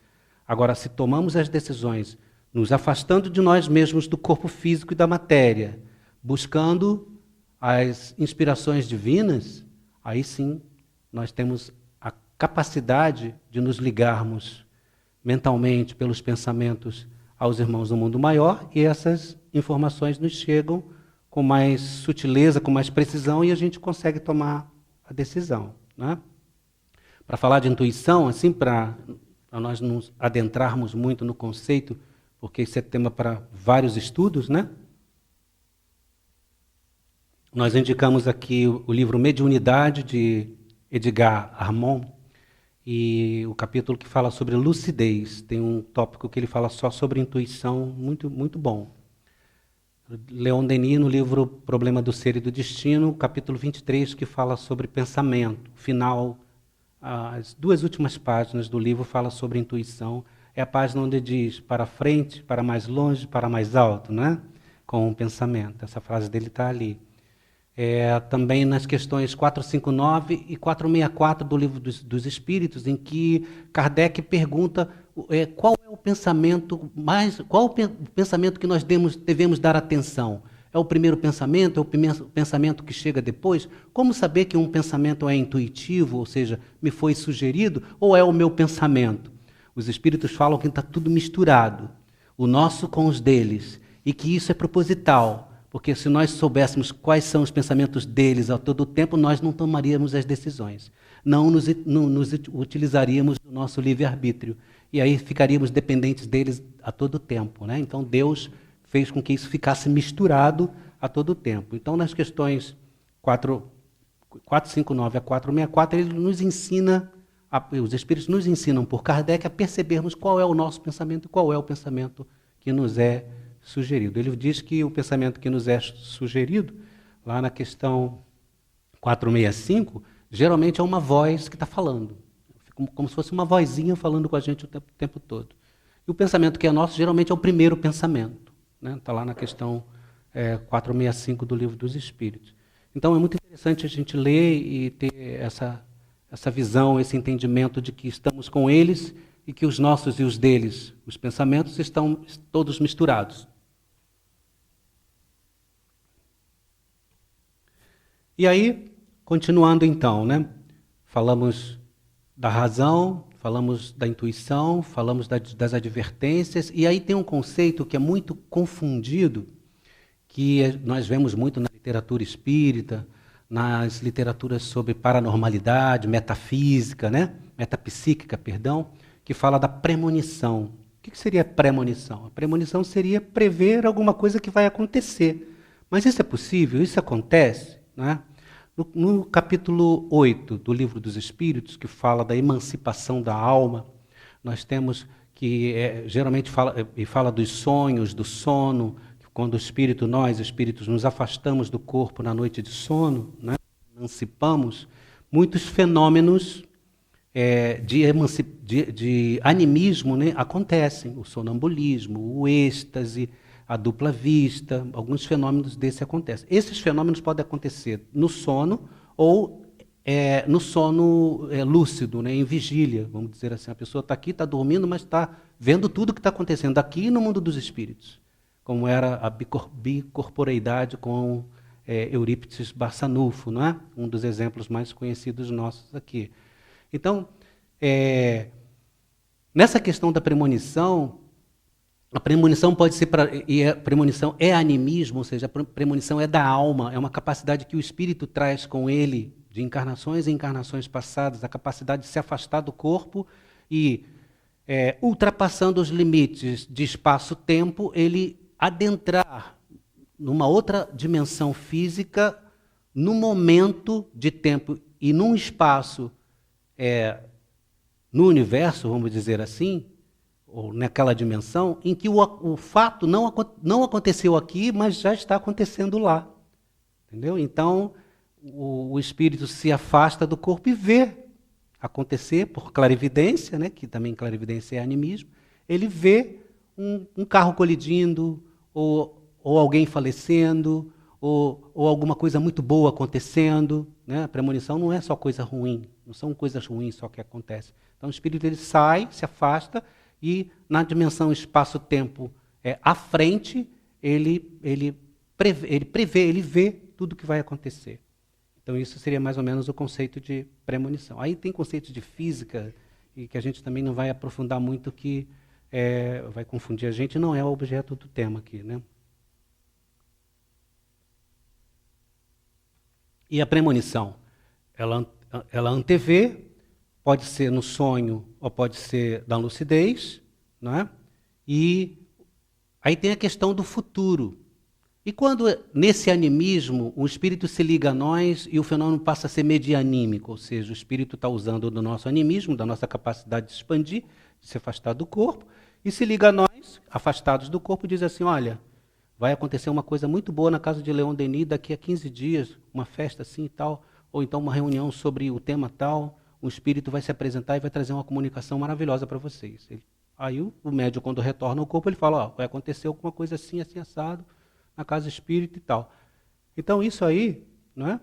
Agora, se tomamos as decisões nos afastando de nós mesmos, do corpo físico e da matéria, buscando as inspirações divinas, aí sim nós temos a capacidade de nos ligarmos mentalmente, pelos pensamentos, aos irmãos do mundo maior, e essas informações nos chegam com mais sutileza, com mais precisão, e a gente consegue tomar a decisão. Né? Para falar de intuição, assim, para nós nos adentrarmos muito no conceito, porque isso é tema para vários estudos, né? Nós indicamos aqui o livro Mediunidade, de Edgar Armond, e o capítulo que fala sobre lucidez. Tem um tópico que ele fala só sobre intuição, muito, muito bom. Leon Denis, no livro Problema do Ser e do Destino, capítulo 23, que fala sobre pensamento. Final, as 2 últimas páginas do livro fala sobre intuição. É a página onde diz para frente, para mais longe, para mais alto, né? Com o pensamento. Essa frase dele está ali. Também nas questões 459 e 464 do Livro dos Espíritos, em que Kardec pergunta qual é o pensamento que nós devemos dar atenção. É o primeiro pensamento? É o pensamento que chega depois? Como saber que um pensamento é intuitivo, ou seja, me foi sugerido, ou é o meu pensamento? Os Espíritos falam que está tudo misturado, o nosso com os deles, e que isso é proposital. Porque se nós soubéssemos quais são os pensamentos deles a todo tempo, nós não tomaríamos as decisões. Não nos utilizaríamos do nosso livre-arbítrio. E aí ficaríamos dependentes deles a todo tempo, né? Então Deus fez com que isso ficasse misturado a todo tempo. Então nas questões 459 a 464, ele nos ensina, os Espíritos nos ensinam por Kardec a percebermos qual é o nosso pensamento e qual é o pensamento que nos é sugerido. Ele diz que o pensamento que nos é sugerido, lá na questão 465, geralmente é uma voz que está falando. Como se fosse uma vozinha falando com a gente o tempo todo. E o pensamento que é nosso, geralmente, é o primeiro pensamento. Está lá na questão 465 do Livro dos Espíritos. Então é muito interessante a gente ler e ter essa visão, esse entendimento de que estamos com eles e que os nossos e os deles, os pensamentos, estão todos misturados. E aí, continuando então, né? Falamos da razão, falamos da intuição, falamos das advertências, e aí tem um conceito que é muito confundido, que nós vemos muito na literatura espírita, nas literaturas sobre paranormalidade, metafísica, né? Metapsíquica, perdão, que fala da premonição. O que seria premonição? A premonição seria prever alguma coisa que vai acontecer. Mas isso é possível? Isso acontece? Né? No capítulo 8 do Livro dos Espíritos, que fala da emancipação da alma, nós temos que geralmente fala dos sonhos, do sono, quando o espírito, nós, espíritos, nos afastamos do corpo na noite de sono, né? Emancipamos, muitos fenômenos de animismo, né, acontecem. O sonambulismo, o êxtase, a dupla vista, alguns fenômenos desses acontecem. Esses fenômenos podem acontecer no sono ou no sono lúcido, né, em vigília, vamos dizer assim. A pessoa está aqui, está dormindo, mas está vendo tudo o que está acontecendo aqui no mundo dos espíritos, como era a bicorporeidade com Eurípides Barçanufo, não é? Um dos exemplos mais conhecidos nossos aqui. Então, nessa questão da premonição, a premonição pode ser, e a premonição é animismo, ou seja, a premonição é da alma, é uma capacidade que o espírito traz com ele, de encarnações e encarnações passadas, a capacidade de se afastar do corpo e, ultrapassando os limites de espaço-tempo, ele adentrar numa outra dimensão física, num momento de tempo e num espaço, no universo, vamos dizer assim, ou naquela dimensão, em que o fato não aconteceu aqui, mas já está acontecendo lá. Entendeu? Então, o espírito se afasta do corpo e vê acontecer, por clarividência, né, que também clarividência é animismo, ele vê um carro colidindo, ou alguém falecendo, ou alguma coisa muito boa acontecendo. Né? A premonição não é só coisa ruim, não são coisas ruins só que acontecem. Então o espírito ele sai, se afasta, e na dimensão espaço-tempo à frente, ele prevê, ele vê tudo o que vai acontecer. Então isso seria mais ou menos o conceito de premonição. Aí tem conceitos de física, e que a gente também não vai aprofundar muito, que vai confundir a gente, não é o objeto do tema aqui, né? E a premonição, ela antevê, pode ser no sonho ou pode ser da lucidez, não é? E aí tem a questão do futuro. E quando, nesse animismo, o espírito se liga a nós e o fenômeno passa a ser medianímico, ou seja, o espírito está usando do nosso animismo, da nossa capacidade de expandir, de se afastar do corpo, e se liga a nós, afastados do corpo, e diz assim, olha, vai acontecer uma coisa muito boa na casa de Leon Denis daqui a 15 dias, uma festa assim e tal, ou então uma reunião sobre o tema tal, o espírito vai se apresentar e vai trazer uma comunicação maravilhosa para vocês. Aí o médium, quando retorna ao corpo, ele fala, ó, vai acontecer alguma coisa assim, assim, assado, na casa espírita e tal. Então isso aí, não é?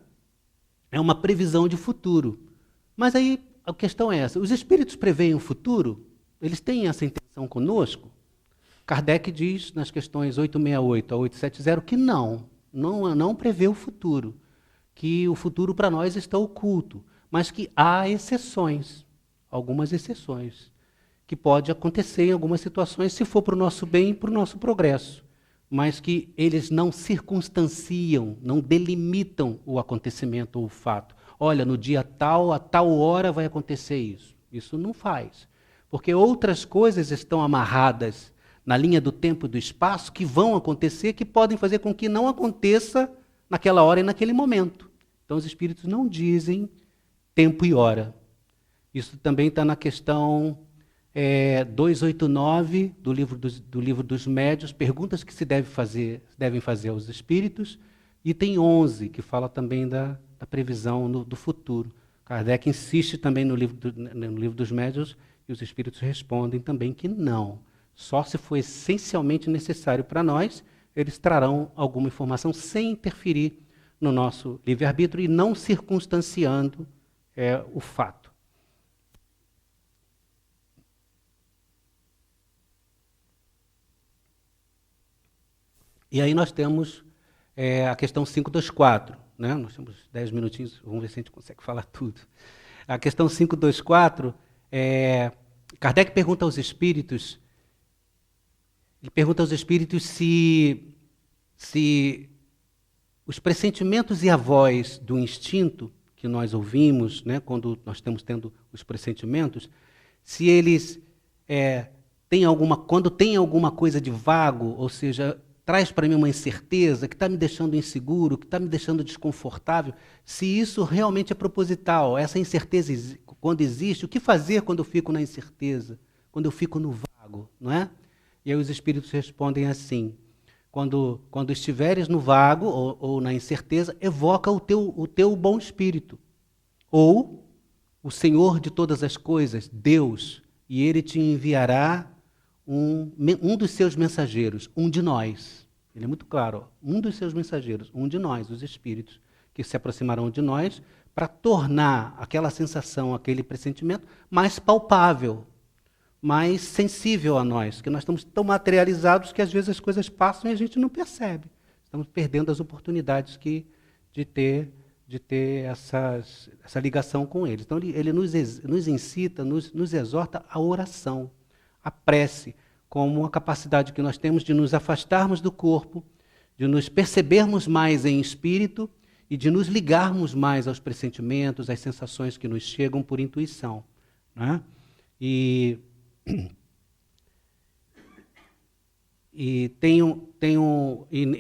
É uma previsão de futuro. Mas aí a questão é essa, os espíritos preveem o futuro? Eles têm essa intenção conosco? Kardec diz nas questões 868 a 870 que não prevê o futuro, que o futuro para nós está oculto, mas que há exceções, algumas exceções, que pode acontecer em algumas situações se for para o nosso bem e para o nosso progresso, mas que eles não circunstanciam, não delimitam o acontecimento ou o fato. Olha, no dia tal, a tal hora vai acontecer isso. Isso não faz, porque outras coisas estão amarradas na linha do tempo e do espaço que vão acontecer, que podem fazer com que não aconteça naquela hora e naquele momento. Então os espíritos não dizem tempo e hora. Isso também está na questão 289 do livro dos Médiuns, perguntas que se devem fazer aos espíritos, e tem 11, que fala também da previsão do futuro. Kardec insiste também no livro dos Médiuns, e os espíritos respondem também que não. Só se for essencialmente necessário para nós, eles trarão alguma informação sem interferir no nosso livre-arbítrio e não circunstanciando o fato. E aí nós temos a questão 524, né? Nós temos 10 minutinhos, vamos ver se a gente consegue falar tudo. A questão 524, Kardec pergunta aos espíritos, se os pressentimentos e a voz do instinto que nós ouvimos, né, quando nós estamos tendo os pressentimentos, se eles quando tem alguma coisa de vago, ou seja, traz para mim uma incerteza, que está me deixando inseguro, que está me deixando desconfortável, se isso realmente é proposital, essa incerteza, quando existe, o que fazer quando eu fico na incerteza, quando eu fico no vago, não é? E aí os espíritos respondem assim, quando estiveres no vago ou na incerteza, evoca o teu bom espírito, ou o Senhor de todas as coisas, Deus, e Ele te enviará um dos seus mensageiros, um de nós. Ele é muito claro, um dos seus mensageiros, um de nós, os espíritos, que se aproximarão de nós para tornar aquela sensação, aquele pressentimento mais palpável, mais sensível a nós, que nós estamos tão materializados que às vezes as coisas passam e a gente não percebe. Estamos perdendo as oportunidades de ter essa ligação com Ele. Então ele nos incita, nos exorta à oração, à prece, como uma capacidade que nós temos de nos afastarmos do corpo, de nos percebermos mais em espírito e de nos ligarmos mais aos pressentimentos, às sensações que nos chegam por intuição, né? E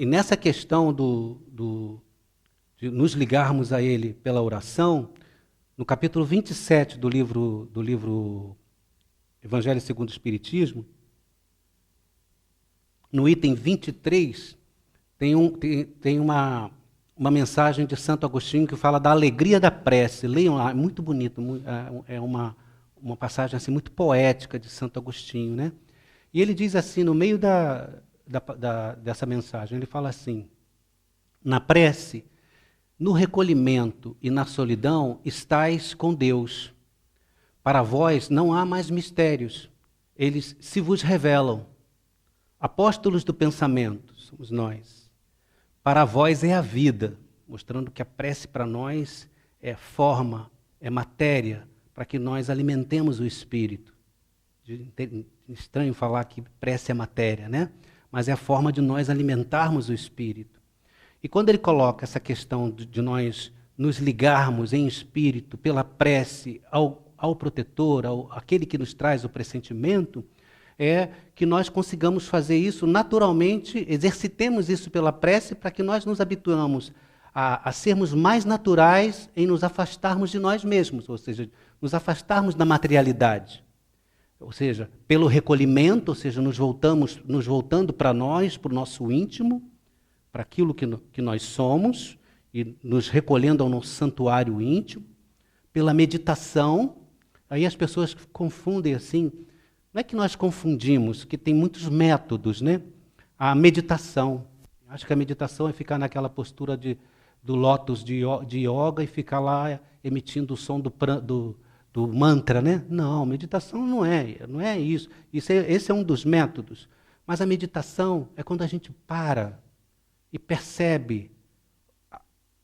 nessa questão de nos ligarmos a Ele pela oração, no capítulo 27 do livro Evangelho segundo o Espiritismo, no item 23, tem uma mensagem de Santo Agostinho que fala da alegria da prece. Leiam lá, é muito bonito, é uma passagem assim, muito poética de Santo Agostinho, né? E ele diz assim, no meio dessa mensagem, ele fala assim, na prece, no recolhimento e na solidão, estais com Deus. Para vós não há mais mistérios, eles se vos revelam. Apóstolos do pensamento, somos nós. Para vós é a vida, mostrando que a prece para nós é forma, é matéria, para que nós alimentemos o espírito. Estranho falar que prece é matéria, né? Mas é a forma de nós alimentarmos o espírito. E quando ele coloca essa questão de nós nos ligarmos em espírito pela prece ao protetor, aquele que nos traz o pressentimento, é que nós consigamos fazer isso naturalmente, exercitemos isso pela prece para que nós nos habituamos a sermos mais naturais em nos afastarmos de nós mesmos, ou seja, nos afastarmos da materialidade. Ou seja, pelo recolhimento, ou seja, nos voltando para nós, para o nosso íntimo, para aquilo que nós somos, e nos recolhendo ao nosso santuário íntimo, pela meditação. Aí as pessoas confundem assim, não é que nós confundimos, que tem muitos métodos, né? A meditação. Acho que a meditação é ficar naquela postura do lótus de yoga e ficar lá emitindo o som do mantra, né? Não, meditação não é isso. Esse é um dos métodos. Mas a meditação é quando a gente para e percebe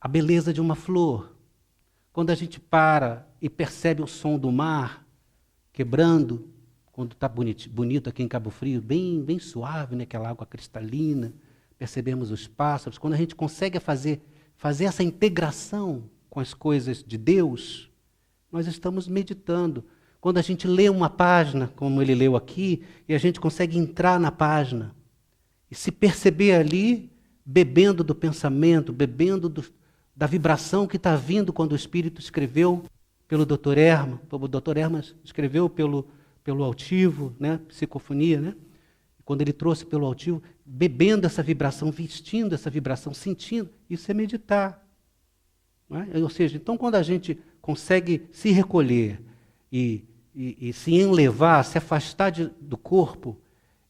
a beleza de uma flor. Quando a gente para e percebe o som do mar quebrando, quando está bonito aqui em Cabo Frio, bem, bem suave, né? Aquela água cristalina, percebemos os pássaros. Quando a gente consegue fazer essa integração com as coisas de Deus, nós estamos meditando. Quando a gente lê uma página, como ele leu aqui, e a gente consegue entrar na página e se perceber ali, bebendo do pensamento, bebendo da vibração que está vindo quando o Espírito escreveu pelo Dr. Herman. O Dr. Herman escreveu pelo altivo, né? Psicofonia, né? Quando ele trouxe pelo altivo, bebendo essa vibração, vestindo essa vibração, sentindo, isso é meditar. Não é? Ou seja, então quando a gente consegue se recolher e se enlevar, se afastar do corpo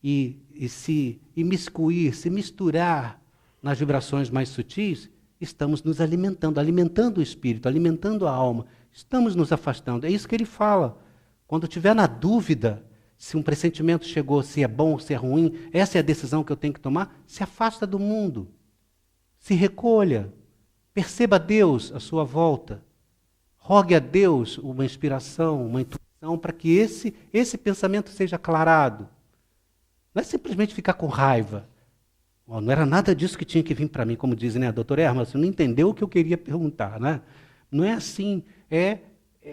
e se imiscuir, se misturar nas vibrações mais sutis, estamos nos alimentando o espírito, alimentando a alma, estamos nos afastando. É isso que ele fala. Quando tiver na dúvida se um pressentimento chegou, se é bom, se é ruim, essa é a decisão que eu tenho que tomar, se afasta do mundo, se recolha, perceba Deus à sua volta, rogue a Deus uma inspiração, uma intuição para que esse pensamento seja aclarado. Não é simplesmente ficar com raiva. Não era nada disso que tinha que vir para mim, como diz, né, a doutora Erma, você não entendeu o que eu queria perguntar, né? Não é assim, é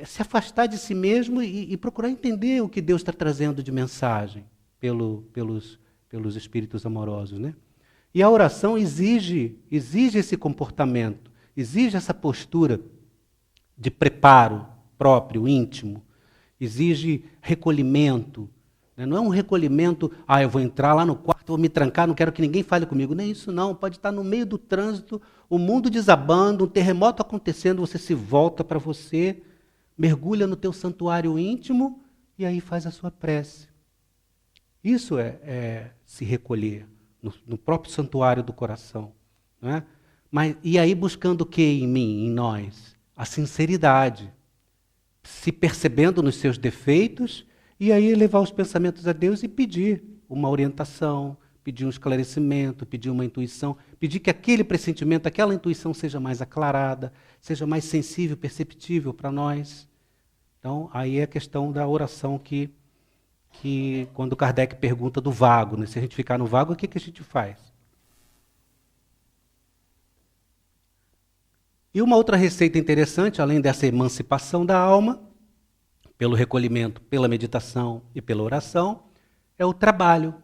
se afastar de si mesmo e procurar entender o que Deus está trazendo de mensagem pelos espíritos amorosos, né? E a oração exige esse comportamento, exige essa postura de preparo próprio, íntimo, exige recolhimento. Não é um recolhimento, eu vou entrar lá no quarto, vou me trancar, não quero que ninguém fale comigo. Nem isso não, pode estar no meio do trânsito, o mundo desabando, um terremoto acontecendo, você se volta para você, mergulha no teu santuário íntimo e aí faz a sua prece. Isso é se recolher no próprio santuário do coração. Não é? E aí buscando o que em mim, em nós? A sinceridade. Se percebendo nos seus defeitos e aí levar os pensamentos a Deus e pedir uma orientação, pedir um esclarecimento, pedir uma intuição, pedir que aquele pressentimento, aquela intuição seja mais aclarada, seja mais sensível, perceptível para nós. Então, aí é a questão da oração que quando Kardec pergunta do vago, né? Se a gente ficar no vago, o que a gente faz? E uma outra receita interessante, além dessa emancipação da alma, pelo recolhimento, pela meditação e pela oração, é o trabalho.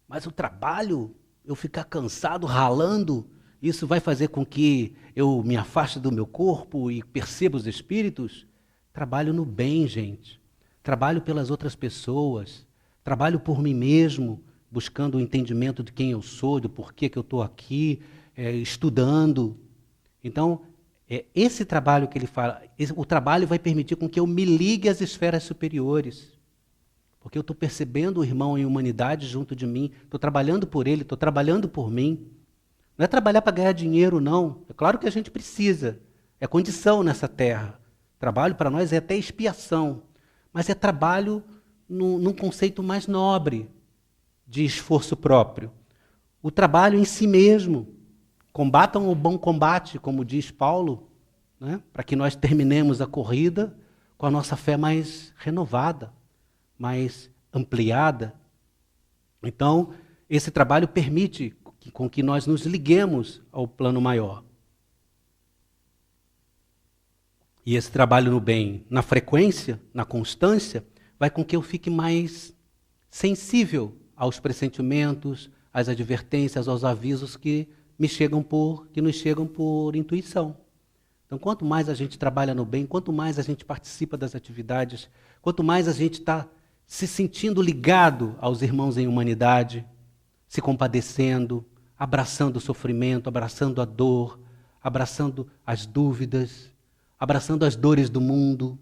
Mas o trabalho, eu ficar cansado, ralando, isso vai fazer com que eu me afaste do meu corpo e perceba os espíritos? Trabalho no bem, gente. Trabalho pelas outras pessoas. Trabalho por mim mesmo, buscando o entendimento de quem eu sou, do porquê que eu estou aqui, estudando. Então, esse trabalho que ele fala, o trabalho vai permitir com que eu me ligue às esferas superiores. Porque eu estou percebendo o irmão em humanidade junto de mim, estou trabalhando por ele, estou trabalhando por mim. Não é trabalhar para ganhar dinheiro, não. É claro que a gente precisa, é condição nessa terra. Trabalho para nós é até expiação, mas é trabalho num conceito mais nobre de esforço próprio. O trabalho em si mesmo. Combatam o bom combate, como diz Paulo, né? Para que nós terminemos a corrida com a nossa fé mais renovada, mais ampliada. Então, esse trabalho permite com que nós nos liguemos ao plano maior. E esse trabalho no bem, na frequência, na constância, vai com que eu fique mais sensível aos pressentimentos, às advertências, aos avisos que nos chegam por intuição. Então, quanto mais a gente trabalha no bem, quanto mais a gente participa das atividades, quanto mais a gente está se sentindo ligado aos irmãos em humanidade, se compadecendo, abraçando o sofrimento, abraçando a dor, abraçando as dúvidas, abraçando as dores do mundo.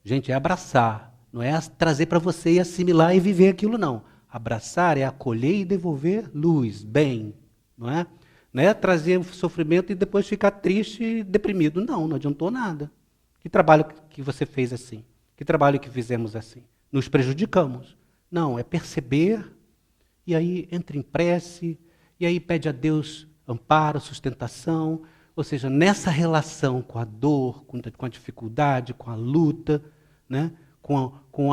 Gente, é abraçar, não é trazer para você e assimilar e viver aquilo, não. Abraçar é acolher e devolver luz, bem, não é? Não é trazer sofrimento e depois ficar triste e deprimido. Não, não adiantou nada. Que trabalho que você fez assim? Que trabalho que fizemos assim? Nos prejudicamos. Não, é perceber, e aí entra em prece, e aí pede a Deus amparo, sustentação. Ou seja, nessa relação com a dor, com a dificuldade, com a luta, né? com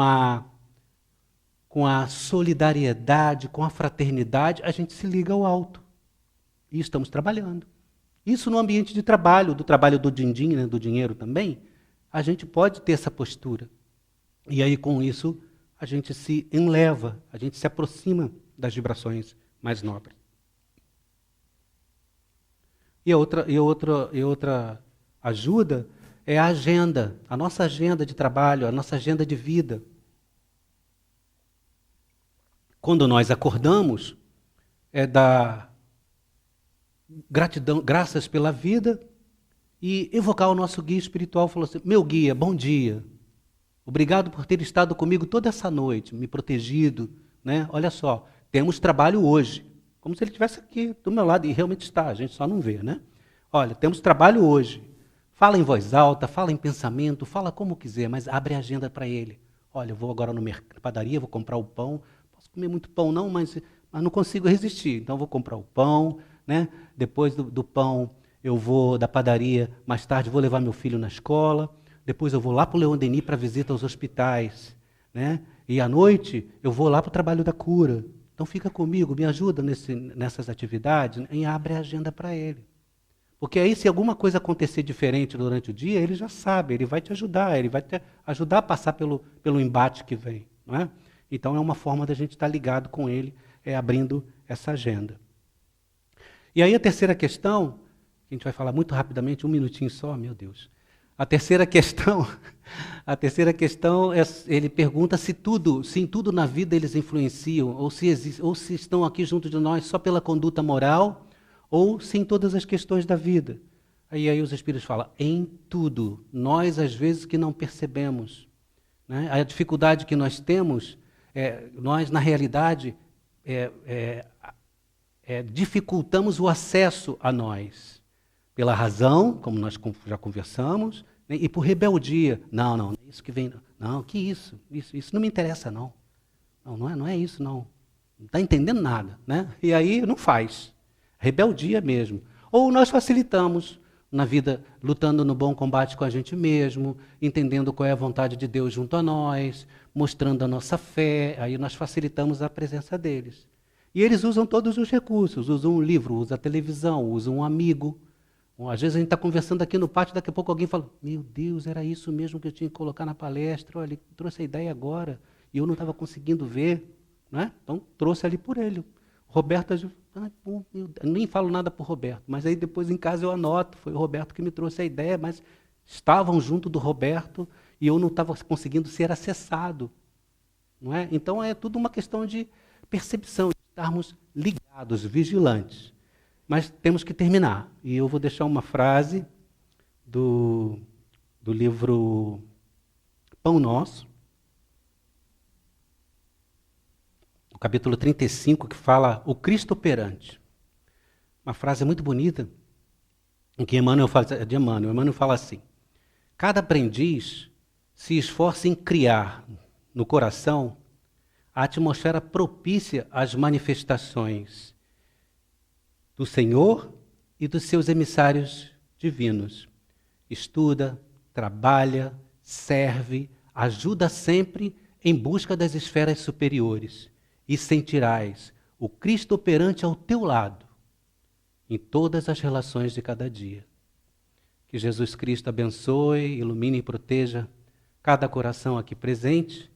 a solidariedade, com a fraternidade, a gente se liga ao alto. E estamos trabalhando. Isso no ambiente de trabalho, do trabalho do din-din, né, do dinheiro também, a gente pode ter essa postura. E aí com isso a gente se enleva, a gente se aproxima das vibrações mais nobres. E outra ajuda é a agenda, a nossa agenda de trabalho, a nossa agenda de vida. Quando nós acordamos, é dar gratidão, graças pela vida e evocar o nosso guia espiritual, falou assim: meu guia, bom dia. Obrigado por ter estado comigo toda essa noite, me protegido, né? Olha só, temos trabalho hoje. Como se ele estivesse aqui do meu lado, e realmente está, a gente só não vê, né? Olha, temos trabalho hoje. Fala em voz alta, fala em pensamento, fala como quiser, mas abre a agenda para ele. Olha, eu vou agora na padaria, vou comprar o pão. Posso comer muito pão não, mas não consigo resistir. Então vou comprar o pão, né? Depois do pão eu vou da padaria, mais tarde vou levar meu filho na escola. Depois eu vou lá para o Leon Denis para visita aos hospitais, né? E à noite eu vou lá para o trabalho da cura. Então fica comigo, me ajuda nessas atividades, e abre a agenda para ele. Porque aí se alguma coisa acontecer diferente durante o dia, ele já sabe, ele vai te ajudar, ele vai te ajudar a passar pelo embate que vem. Não é? Então é uma forma da gente estar ligado com ele, abrindo essa agenda. E aí a terceira questão, que a gente vai falar muito rapidamente, 1 minutinho só, meu Deus. A terceira questão ele pergunta se em tudo na vida eles influenciam, ou se estão aqui junto de nós só pela conduta moral, ou se em todas as questões da vida. Aí os Espíritos falam, em tudo. Nós, às vezes, que não percebemos. Né? A dificuldade que nós temos, nós, na realidade, dificultamos o acesso a nós. Pela razão, como nós já conversamos, né? E por rebeldia. Não, isso que vem. Não, que isso? Isso não me interessa, não. Não é isso, não. Não está entendendo nada. Né? E aí não faz. Rebeldia mesmo. Ou nós facilitamos na vida, lutando no bom combate com a gente mesmo, entendendo qual é a vontade de Deus junto a nós, mostrando a nossa fé, aí nós facilitamos a presença deles. E eles usam todos os recursos, usam um livro, usam a televisão, usam um amigo. Às vezes a gente está conversando aqui no pátio, daqui a pouco alguém fala, meu Deus, era isso mesmo que eu tinha que colocar na palestra, olha, ele trouxe a ideia agora, e eu não estava conseguindo ver, né? Então trouxe ali por ele. Roberto, eu nem falo nada por Roberto, mas aí depois em casa eu anoto, foi o Roberto que me trouxe a ideia, mas estavam junto do Roberto e eu não estava conseguindo ser acessado. Não é? Então é tudo uma questão de percepção, de estarmos ligados, vigilantes. Mas temos que terminar. E eu vou deixar uma frase do livro Pão Nosso, capítulo 35, que fala o Cristo operante. Uma frase muito bonita, em que Emmanuel fala assim, cada aprendiz se esforça em criar no coração a atmosfera propícia às manifestações do Senhor e dos seus emissários divinos. Estuda, trabalha, serve, ajuda sempre em busca das esferas superiores. E sentirás o Cristo operante ao teu lado, em todas as relações de cada dia. Que Jesus Cristo abençoe, ilumine e proteja cada coração aqui presente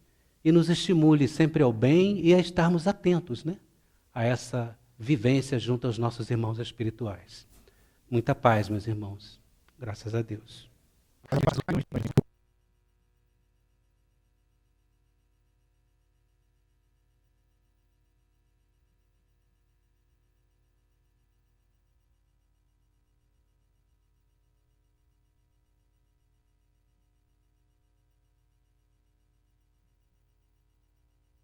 e nos estimule sempre ao bem e a estarmos atentos, né, a essa vivência junto aos nossos irmãos espirituais. Muita paz, meus irmãos. Graças a Deus.